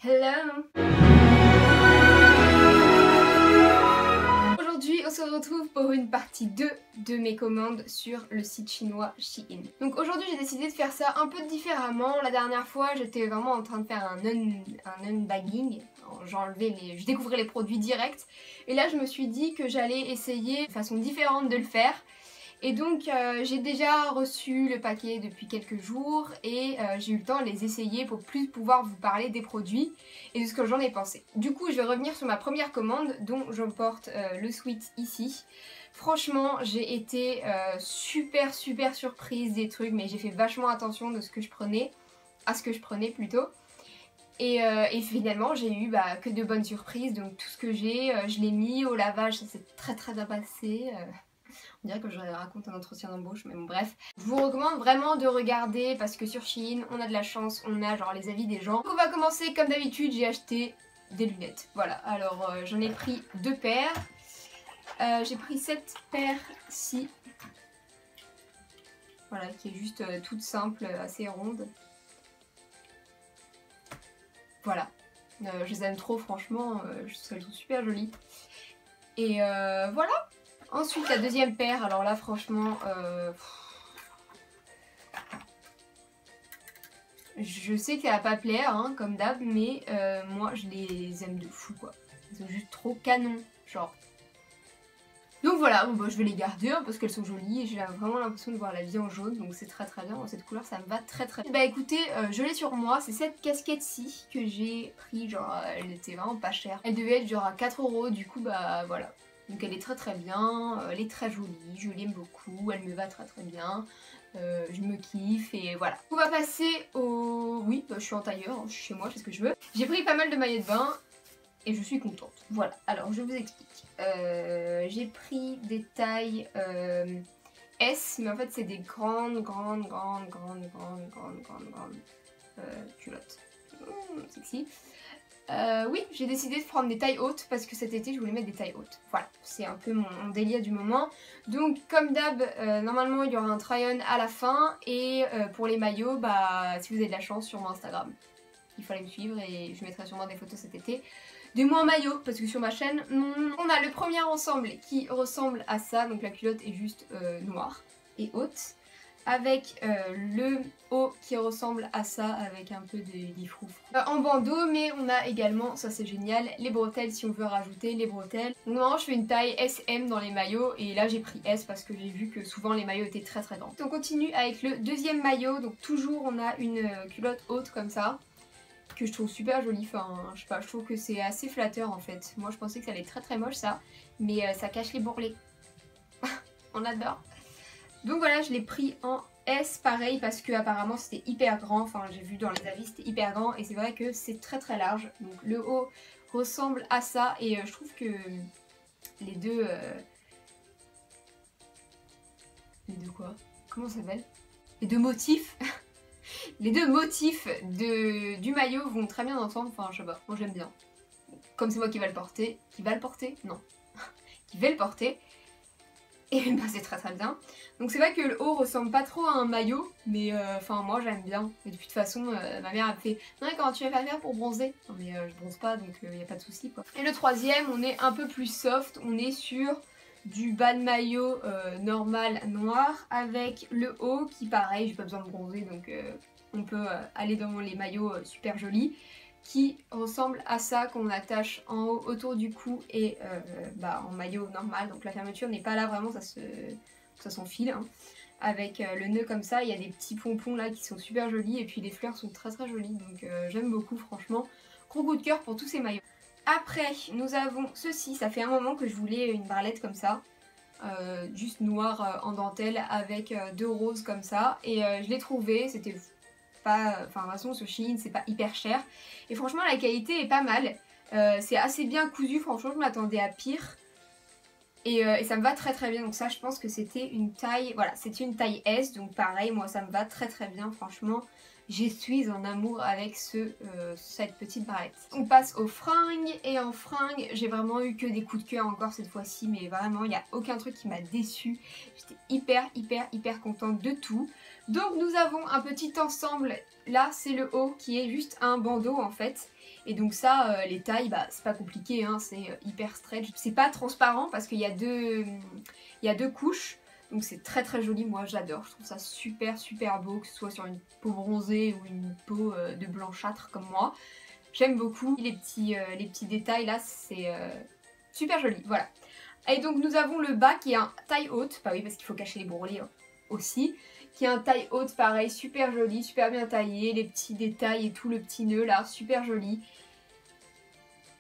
Hello! Aujourd'hui on se retrouve pour une partie 2 de mes commandes sur le site chinois Shein. Donc aujourd'hui j'ai décidé de faire ça un peu différemment. La dernière fois j'étais vraiment en train de faire un unbagging, je découvrais les produits directs. Et là je me suis dit que j'allais essayer une façon différente de le faire. Et donc j'ai déjà reçu le paquet depuis quelques jours et j'ai eu le temps de les essayer pour plus pouvoir vous parler des produits et de ce que j'en ai pensé. Du coup je vais revenir sur ma première commande dont je porte le sweat ici. Franchement j'ai été super surprise des trucs, mais j'ai fait vachement attention à ce que je prenais plutôt. Et finalement j'ai eu que de bonnes surprises, donc tout ce que j'ai, je l'ai mis au lavage, ça s'est très bien passé. On dirait que je raconte un entretien d'embauche, mais bon bref. Je vous recommande vraiment de regarder parce que sur Shein, on a de la chance, on a genre les avis des gens. Donc on va commencer comme d'habitude, j'ai acheté des lunettes. Voilà, alors j'en ai pris 2 paires. J'ai pris cette paire-ci. Voilà, qui est juste toute simple, assez ronde. Voilà. Je les aime trop franchement, je trouve qu'elles sont super jolies. Et voilà. Ensuite la deuxième paire, alors là franchement, je sais que ça va pas plaire hein, comme d'hab, mais moi je les aime de fou quoi. Ils sont juste trop canons, genre. Donc voilà, bon, je vais les garder hein, parce qu'elles sont jolies et j'ai vraiment l'impression de voir la vie en jaune, donc c'est très bien. Cette couleur ça me va très bien. Bah écoutez, je l'ai sur moi, c'est cette casquette-ci que j'ai pris, genre elle était vraiment pas chère. Elle devait être genre à 4 €, du coup bah voilà. Donc elle est très bien, elle est très jolie, je l'aime beaucoup, elle me va très bien, je me kiffe et voilà. On va passer au... Oui, je suis en tailleur, hein, je suis chez moi, je fais ce que je veux. J'ai pris pas mal de maillots de bain et je suis contente. Voilà, alors je vous explique. J'ai pris des tailles S, mais en fait c'est des grandes culottes. Sexy. Oui, j'ai décidé de prendre des tailles hautes parce que cet été je voulais mettre des tailles hautes. Voilà, c'est un peu mon délire du moment. Donc comme d'hab, normalement il y aura un try-on à la fin. Et pour les maillots, bah si vous avez de la chance sur mon Instagram, il faut aller me suivre et je mettrai sûrement des photos cet été de moi en maillot, parce que sur ma chaîne, on a le premier ensemble qui ressemble à ça. Donc la culotte est juste noire et haute, avec le haut qui ressemble à ça avec un peu de froufrou en bandeau. Mais on a également, ça c'est génial, les bretelles si on veut rajouter les bretelles. Donc normalement je fais une taille SM dans les maillots et là j'ai pris S parce que j'ai vu que souvent les maillots étaient très grands. Donc on continue avec le deuxième maillot. Donc toujours on a une culotte haute comme ça que je trouve super jolie, enfin je sais pas, je trouve que c'est assez flatteur en fait. Moi je pensais que ça allait être très moche ça, mais ça cache les bourrelets. On adore. Donc voilà, je l'ai pris en S pareil parce que apparemment c'était hyper grand, enfin j'ai vu dans les avis c'était hyper grand et c'est vrai que c'est très large. Donc le haut ressemble à ça et je trouve que les deux... Les deux quoi? Comment ça s'appelle? Les deux motifs. Les deux motifs du maillot vont très bien ensemble, enfin je sais pas, moi j'aime bien. Comme c'est moi qui va le porter, non, qui vais le porter, et bah c'est très bien. Donc c'est vrai que le haut ressemble pas trop à un maillot, mais enfin moi j'aime bien. Et de toute façon, ma mère a fait « Non mais comment tu vas faire pour bronzer ?» Non mais je bronze pas, donc y a pas de souci quoi. Et le troisième, on est un peu plus soft, on est sur du bas de maillot normal noir avec le haut qui pareil, j'ai pas besoin de bronzer donc on peut aller dans les maillots super jolis qui ressemblent à ça, qu'on attache en haut autour du cou et en maillot normal. Donc la fermeture n'est pas là vraiment, ça s'enfile hein. Avec le nœud comme ça, il y a des petits pompons là qui sont super jolis et puis les fleurs sont très jolies, donc j'aime beaucoup franchement. Gros coup de cœur pour tous ces maillots. Après, nous avons ceci, ça fait un moment que je voulais une barlette comme ça, juste noire en dentelle avec 2 roses comme ça, et je l'ai trouvé, c'était pas, enfin de toute façon ce Shein c'est pas hyper cher, et franchement la qualité est pas mal, c'est assez bien cousu, franchement je m'attendais à pire, et ça me va très bien. Donc ça je pense que c'était une taille, voilà c'était une taille S, donc pareil moi ça me va très bien franchement. Je suis en amour avec cette petite barrette. On passe aux fringues, et en fringues j'ai vraiment eu que des coups de cœur encore cette fois-ci, mais vraiment il n'y a aucun truc qui m'a déçue. J'étais hyper contente de tout. Donc nous avons un petit ensemble, là c'est le haut qui est juste un bandeau en fait. Et donc ça, les tailles, bah c'est pas compliqué, hein, c'est hyper stretch. C'est pas transparent parce qu'il y a deux couches. Donc c'est très très joli, moi j'adore. Je trouve ça super super beau, que ce soit sur une peau bronzée ou une peau de blanchâtre comme moi. J'aime beaucoup les petits détails là, c'est super joli, voilà. Et donc nous avons le bas qui est un taille haute, bah oui parce qu'il faut cacher les bourrelets hein, aussi, qui est un taille haute pareil, super joli, super bien taillé, les petits détails et tout, le petit nœud là, super joli.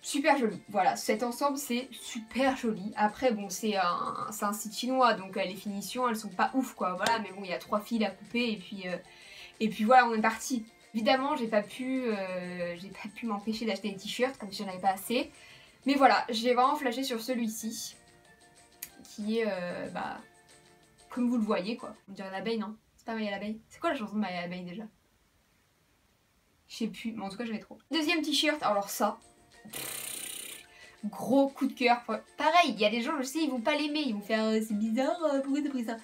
Super joli, voilà, cet ensemble c'est super joli. Après bon c'est un site chinois donc les finitions elles sont pas ouf quoi, voilà, mais bon il y a 3 fils à couper et puis voilà on est parti. Évidemment j'ai pas pu m'empêcher d'acheter des t-shirts comme si j'en avais pas assez. Mais voilà, j'ai vraiment flashé sur celui-ci qui est bah comme vous le voyez quoi. On dirait l'abeille non? C'est pas Maya l'abeille? C'est quoi la chanson de Maya l'abeille déjà? Je sais plus, mais en tout cas j'avais trop. Deuxième t-shirt, alors ça. Gros coup de cœur. Pareil, il y a des gens, je sais, ils vont pas l'aimer, ils vont faire c'est bizarre, pourquoi t'as pris ça?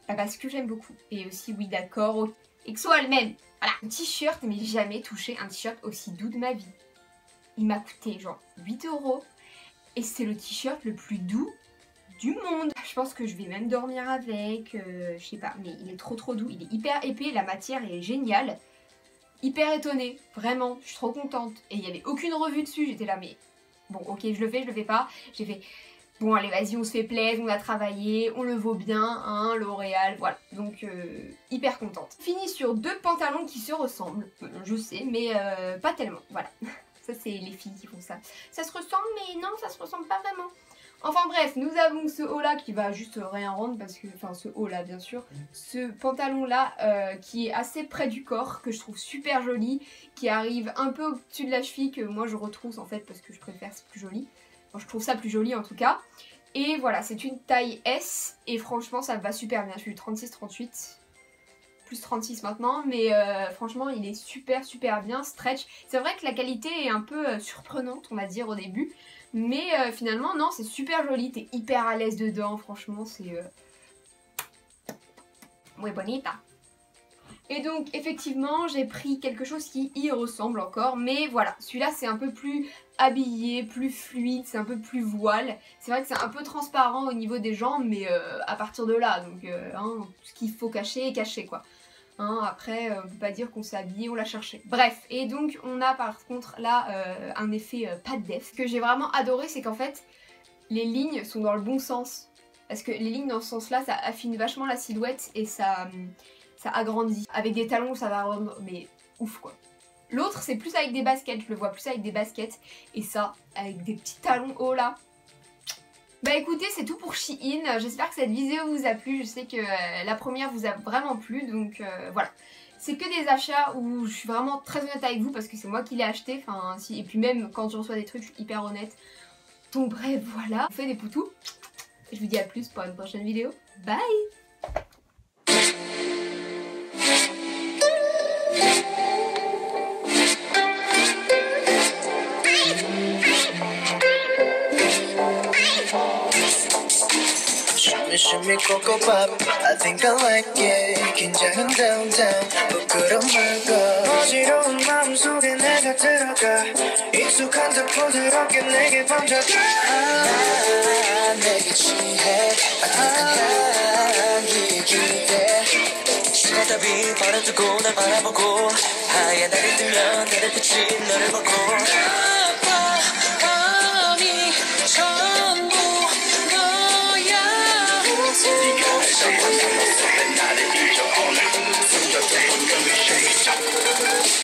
Bah parce que j'aime beaucoup. Et aussi, oui, d'accord, et que soit le même. Voilà, un t-shirt, mais j'ai jamais touché un t-shirt aussi doux de ma vie. Il m'a coûté genre 8 € et c'est le t-shirt le plus doux du monde. Je pense que je vais même dormir avec, je sais pas, mais il est trop trop doux, il est hyper épais, la matière est géniale. Hyper étonnée, vraiment, je suis trop contente. Et il n'y avait aucune revue dessus, j'étais là, mais bon, ok, je le fais pas. J'ai fait, bon, allez, vas-y, on se fait plaisir, on a travaillé, on le vaut bien, hein, L'Oréal, voilà. Donc, hyper contente. Fini sur 2 pantalons qui se ressemblent, je sais, mais pas tellement, voilà. Ça, c'est les filles qui font ça. Ça se ressemble, mais non, ça se ressemble pas vraiment. Enfin bref, nous avons ce haut là qui va juste rien rendre parce que, enfin ce haut là bien sûr, ce pantalon là qui est assez près du corps, que je trouve super joli, qui arrive un peu au-dessus de la cheville, que moi je retrousse en fait parce que je préfère, c'est plus joli. Enfin, je trouve ça plus joli en tout cas. Et voilà, c'est une taille S et franchement ça me va super bien, je suis 36-38. Plus 36 maintenant, mais franchement il est super super bien, stretch. C'est vrai que la qualité est un peu surprenante on va dire au début, mais finalement non c'est super joli, t'es hyper à l'aise dedans, franchement c'est muy bonita. Et donc effectivement j'ai pris quelque chose qui y ressemble encore, mais voilà, celui-là c'est un peu plus habillé, plus fluide, c'est un peu plus voile. C'est vrai que c'est un peu transparent au niveau des jambes, mais à partir de là, donc hein, ce qu'il faut cacher est caché quoi. Hein, après, on peut pas dire qu'on s'est habillé, on l'a cherché. Bref, et donc on a par contre là un effet pâte d'eff. Ce que j'ai vraiment adoré, c'est qu'en fait, les lignes sont dans le bon sens. Parce que les lignes dans ce sens-là, ça affine vachement la silhouette et ça agrandit. Avec des talons, ça va rendre, mais ouf quoi. L'autre, c'est plus avec des baskets, je le vois plus avec des baskets. Et ça, avec des petits talons hauts là. Bah écoutez, c'est tout pour Shein, j'espère que cette vidéo vous a plu, je sais que la première vous a vraiment plu, donc voilà. C'est que des achats où je suis vraiment très honnête avec vous parce que c'est moi qui l'ai acheté, enfin si, et puis même quand je reçois des trucs, je suis hyper honnête. Donc bref, voilà, je vous fais des poutous, et je vous dis à plus pour une prochaine vidéo, bye. Shimmy Coco Pop, I think I like it. 긴장은 down down, 부끄러운 말고 어지러운 마음속에 내가 들어가 익숙한 듯 부드럽게 내게 번져가 내게 취해 아득한 향기에 기대 시나답이 벌어두고 날 바라보고 하얀 달이 뜨면 달빛이 너를 보고 아니 전부 너야 네가 someone 나를 잊어